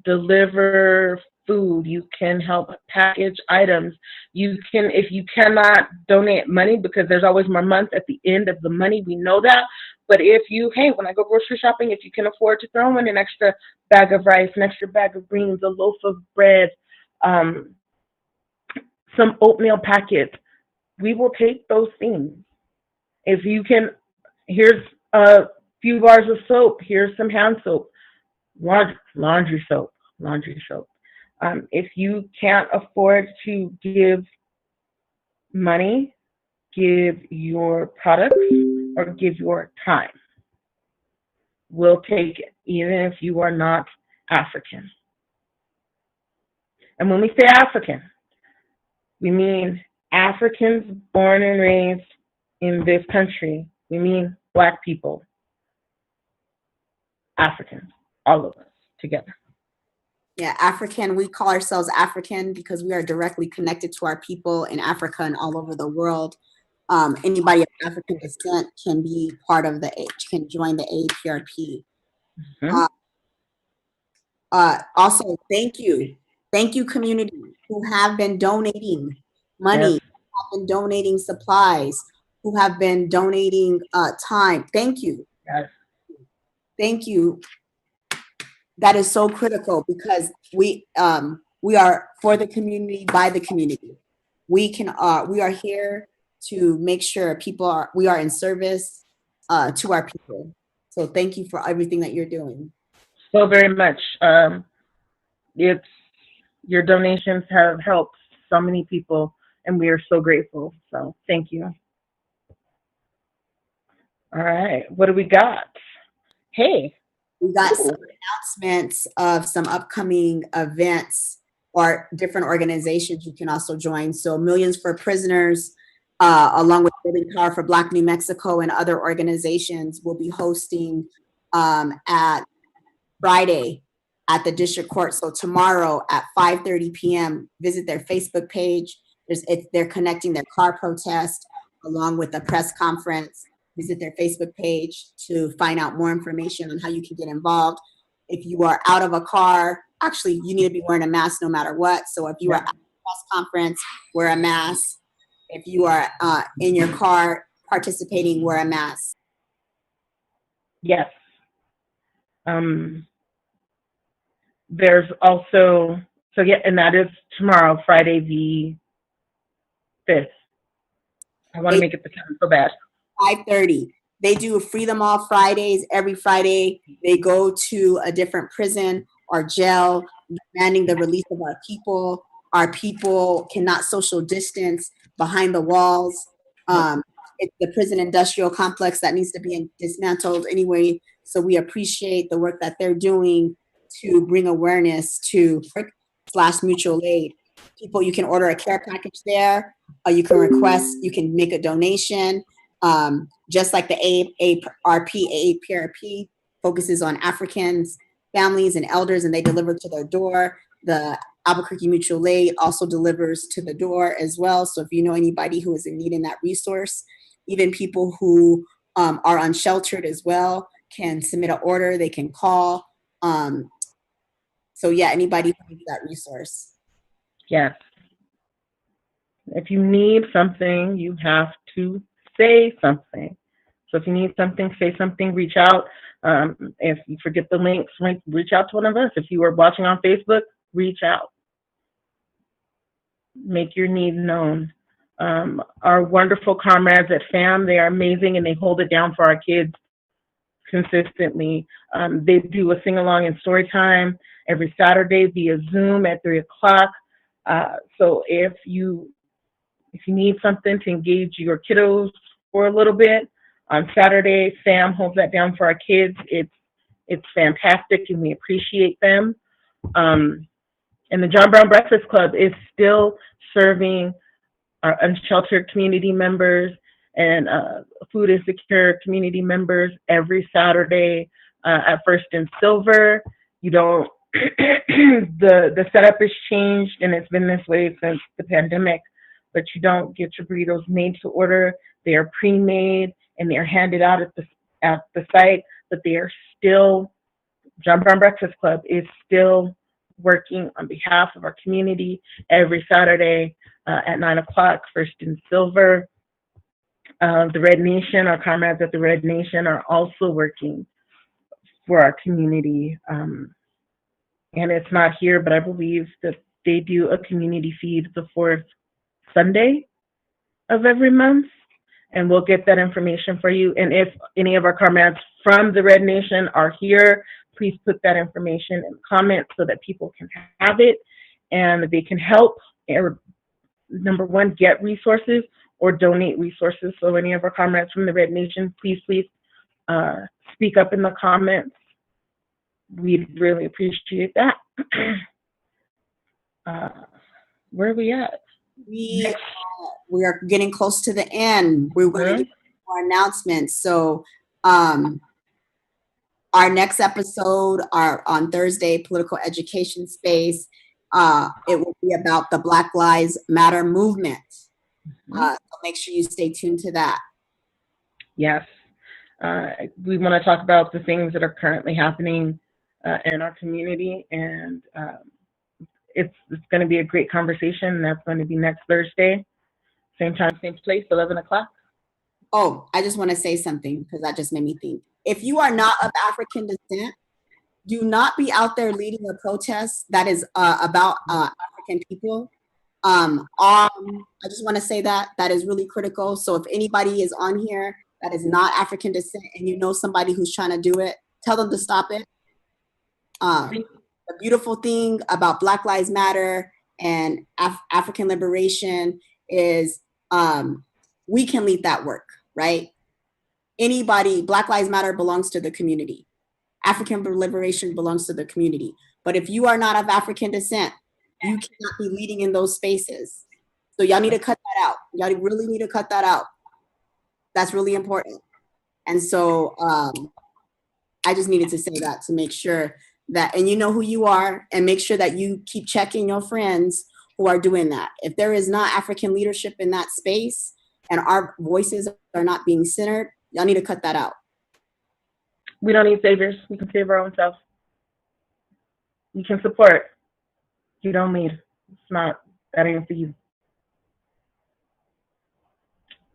deliver food. You can help package items. You can, if you cannot donate money, because there's always more months at the end of the money, we know that. But if you, hey, when I go grocery shopping, if you can afford to throw in an extra bag of rice, an extra bag of greens, a loaf of bread, um, some oatmeal packets, we will take those things. If you can, here's a few bars of soap, here's some hand soap, laundry soap, laundry soap. If you can't afford to give money, give your products or give your time. We'll take it, even if you are not African. And when we say African, we mean Africans born and raised in this country. We mean Black people, Africans, all of us together. Yeah, African, we call ourselves African because we are directly connected to our people in Africa and all over the world. Anybody of African descent can be part of can join the AAPRP. Mhm. Also, thank you. Thank you, community, who have been donating money, Yes. who have been donating supplies, who have been donating time. Thank you. Yes. Thank you. That is so critical because we are for the community, by the community. We are here to make sure we are in service to our people. So thank you for everything that you're doing. So very much. It's your donations have helped so many people, and we are so grateful. So thank you. All right, what do we got? Hey, We got some ooh, announcements of some upcoming events or different organizations you can also join. So Millions for Prisoners, along with Building Power for Black New Mexico and other organizations will be hosting at Friday at the district court. So tomorrow at 5:30 p.m., visit their Facebook page. They're connecting their car protest along with a press conference. Visit their Facebook page to find out more information on how you can get involved. If you are out of a car, actually, you need to be wearing a mask no matter what. So if you are at a press conference, wear a mask. If you are in your car participating, wear a mask. yes. There's also, so yeah, and that is tomorrow, Friday the 5th. I want to make it the 10th so bad. 5:30. They do Freedom All Fridays. Every Friday, they go to a different prison or jail, demanding the release of our people. Our people cannot social distance behind the walls. It's the prison industrial complex that needs to be dismantled anyway. So we appreciate the work that they're doing to bring awareness to /mutual aid. People, you can order a care package there. You can request, you can make a donation. Just like the AAPRP focuses on Africans, families, and elders, and they deliver to their door. The Albuquerque Mutual Aid also delivers to the door as well. So if you know anybody who is in need in that resource, even people who are unsheltered as well can submit an order, they can call. So yeah, anybody who needs that resource. Yes. If you need something, you have to say something. So if you need something, say something, reach out. If you forget the links, reach out to one of us. If you are watching on Facebook, reach out. Make your need known. Our wonderful comrades at FAM, they are amazing and they hold it down for our kids consistently. They do a sing-along and story time every Saturday via Zoom at 3 o'clock. So if you need something to engage your kiddos for a little bit, on Saturday, Sam holds that down for our kids. It's fantastic, and we appreciate them. And the John Brown Breakfast Club is still serving our unsheltered community members and food insecure community members every Saturday at First and Silver. You don't. The setup has changed, and it's been this way since the pandemic. but you don't get your burritos made to order. They are pre-made and they are handed out at the site, but they are still, John Brown Breakfast Club is still working on behalf of our community every Saturday at 9 o'clock, First and Silver. The Red Nation, our comrades at the Red Nation are also working for our community. And it's not here, but I believe that they do a community feed the fourth Sunday of every month. And we'll get that information for you. And if any of our comrades from the Red Nation are here, please put that information in the comments so that people can have it and they can help, or number one, get resources or donate resources. So any of our comrades from the Red Nation, please speak up in the comments. We'd really appreciate that. Where are we at? We are getting close to the end. We're going to do more announcements. So our next episode are on Thursday, political education space. It will be about the Black Lives Matter movement. So make sure you stay tuned to that. Yes. We want to talk about the things that are currently happening in our community, and it's going to be a great conversation. That's going to be next Thursday, same time, same place, 11 o'clock. Oh, I just want to say something because that just made me think. If you are not of African descent, do not be out there leading a protest that is about African people. I just want to say that is really critical. So if anybody is on here that is not African descent and you know somebody who's trying to do it, tell them to stop it. The beautiful thing about Black Lives Matter and African liberation is we can lead that work, right? Anybody, Black Lives Matter belongs to the community. African liberation belongs to the community. But if you are not of African descent, you cannot be leading in those spaces. So y'all need to cut that out. Y'all really need to cut that out. That's really important. And so I just needed to say that to make sure that, and you know who you are, and make sure that you keep checking your friends who are doing that. If there is not African leadership in that space and our voices are not being centered, y'all need to cut that out. We don't need saviors. We can save our own self. You can support. You don't need. It's not, that ain't for you.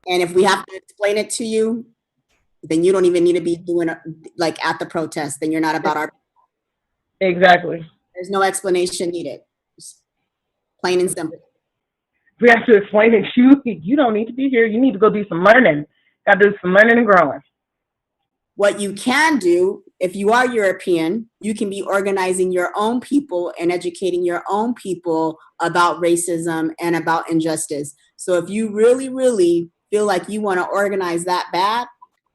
And if we have to explain it to you, then you don't even need to be doing like at the protest. Then you're not about our. Exactly. There's no explanation needed. Just plain and simple. We have to explain it to you. You don't need to be here. You need to go do some learning. Got to do some learning and growing. What you can do, if you are European, you can be organizing your own people and educating your own people about racism and about injustice. So if you really, really feel like you want to organize that bad,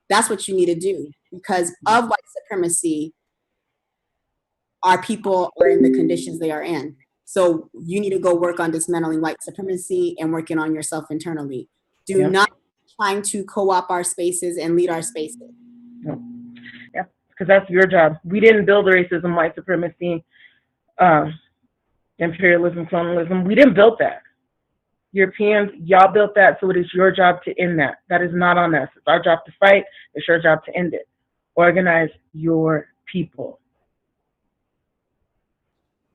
that's what you need to do. Because of white supremacy, our people are in the conditions they are in. So you need to go work on dismantling white supremacy and working on yourself internally. Do not trying to co-op our spaces and lead our spaces. Yeah, because that's your job. We didn't build racism, white supremacy, imperialism, colonialism. We didn't build that. Europeans, y'all built that, so it is your job to end that. That is not on us. It's our job to fight. It's your job to end it. Organize your people.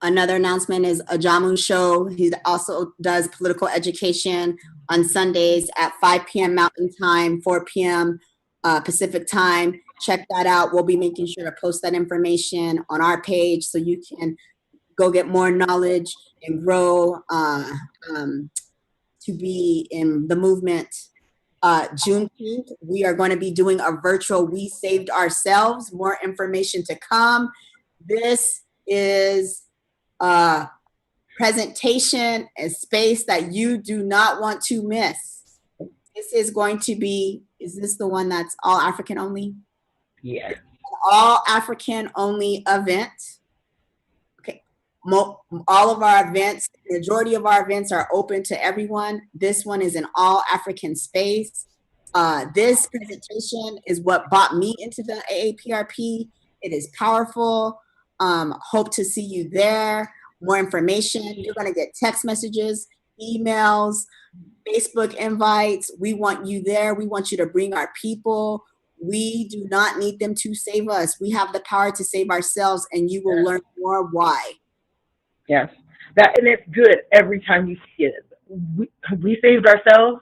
Another announcement is Ajamu Show. He also does political education on Sundays at 5 p.m. Mountain Time, 4 p.m. Pacific Time. Check that out. We'll be making sure to post that information on our page so you can go get more knowledge and grow to be in the movement. Juneteenth, we are going to be doing a virtual We Saved Ourselves. More information to come. This is a presentation, a space that you do not want to miss. This is going to be, is this the one that's all African only? Yeah. An all African only event. Okay. All of our events, the majority of our events are open to everyone. This one is an all African space. This presentation is what brought me into the AAPRP. It is powerful. Hope to see you there. More information. You're going to get text messages, emails, Facebook invites. We want you there. We want you to bring our people. We do not need them to save us. We have the power to save ourselves, and you will learn more why. Yes. That, and it's good every time you see it. We saved ourselves.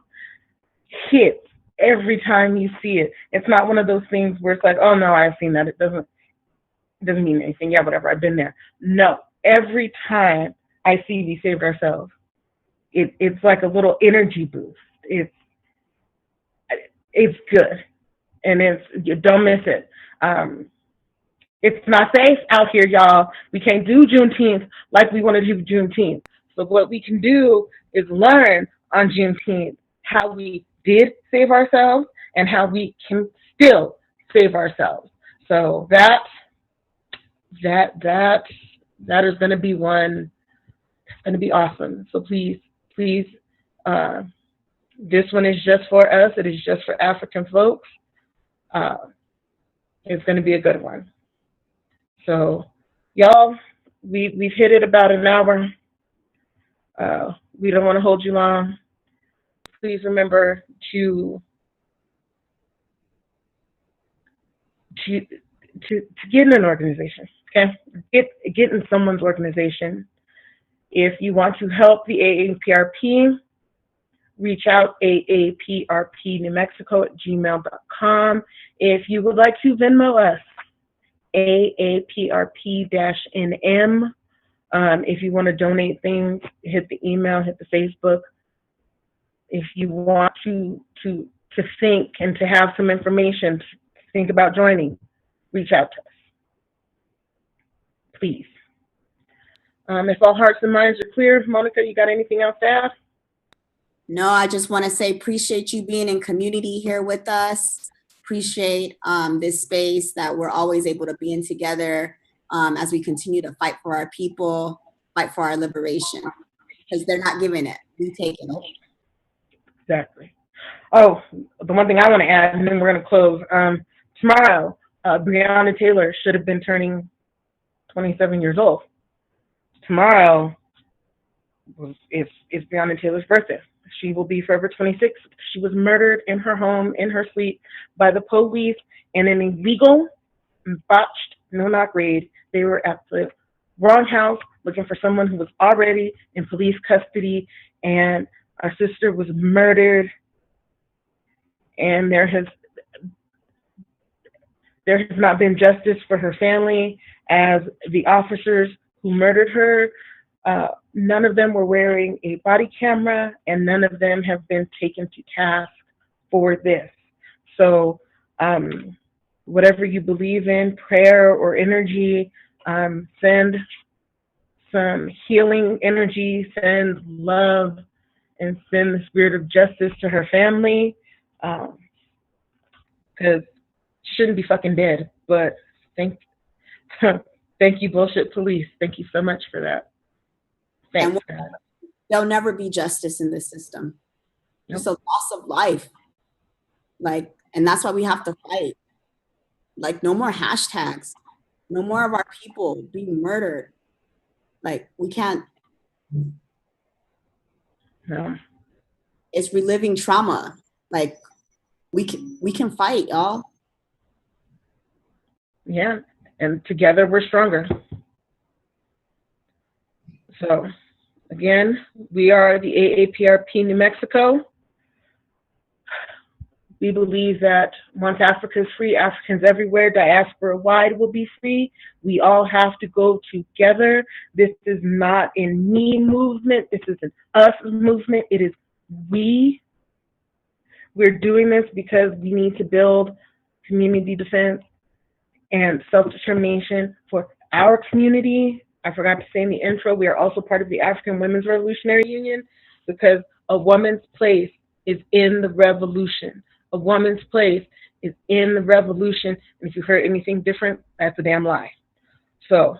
Hits every time you see it. It's not one of those things where it's like, oh no, I've seen that. It doesn't mean anything. Yeah, whatever. I've been there. No. Every time I see we saved ourselves, it's like a little energy boost. It's good, and you don't miss it. It's not safe out here, y'all. We can't do Juneteenth like we want to do Juneteenth. So what we can do is learn on Juneteenth how we did save ourselves and how we can still save ourselves. So that is going to be one. It's going to be awesome. So please, this one is just for us. It is just for African folks. It's going to be a good one. So, y'all, we've hit it about an hour. We don't want to hold you long. Please remember to get in an organization. Okay, get in someone's organization. If you want to help the AAPRP, reach out aaprpnewmexico@gmail.com. If you would like to Venmo us, AAPRP-NM. If you want to donate things, hit the email, hit the Facebook. If you want to think and to have some information, to think about joining, reach out to us, please. If all hearts and minds are clear, Monica, you got anything else to add? No, I just want to say appreciate you being in community here with us. Appreciate this space that we're always able to be in together as we continue to fight for our people, fight for our liberation, because they're not giving it, we taking it. Exactly. Oh, the one thing I want to add, and then we're going to close. Tomorrow, Breonna Taylor should have been turning 27 years old. Tomorrow is Breonna Taylor's birthday. She will be forever 26. She was murdered in her home, in her sleep, by the police in an illegal, botched no-knock raid. They were at the wrong house looking for someone who was already in police custody, and our sister was murdered. And there has not been justice for her family, as the officers who murdered her, none of them were wearing a body camera, and none of them have been taken to task for this. So whatever you believe in, prayer or energy, send some healing energy, send love, and send the spirit of justice to her family, because she shouldn't be fucking dead. But thank you, bullshit police. Thank you so much for that. Thanks. There'll never be justice in this system. Nope. It's a loss of life. Like, and that's why we have to fight. Like, no more hashtags. No more of our people being murdered. Like, we can't. No. It's reliving trauma. Like, we can fight, y'all. Yeah, and together we're stronger. So, again, we are the AAPRP New Mexico. We believe that once Africa is free, Africans everywhere, diaspora-wide will be free. We all have to go together. This is not a me movement. This is an us movement. It is we. We're doing this because we need to build community defense and self-determination for our community. I forgot to say in the intro, we are also part of the African Women's Revolutionary Union, because a woman's place is in the revolution. A woman's place is in the revolution. And if you heard anything different, that's a damn lie. So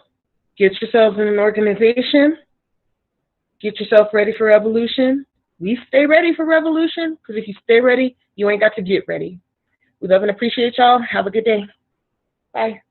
get yourselves in an organization. Get yourself ready for revolution. We stay ready for revolution, because if you stay ready, you ain't got to get ready. We love and appreciate y'all. Have a good day. Bye.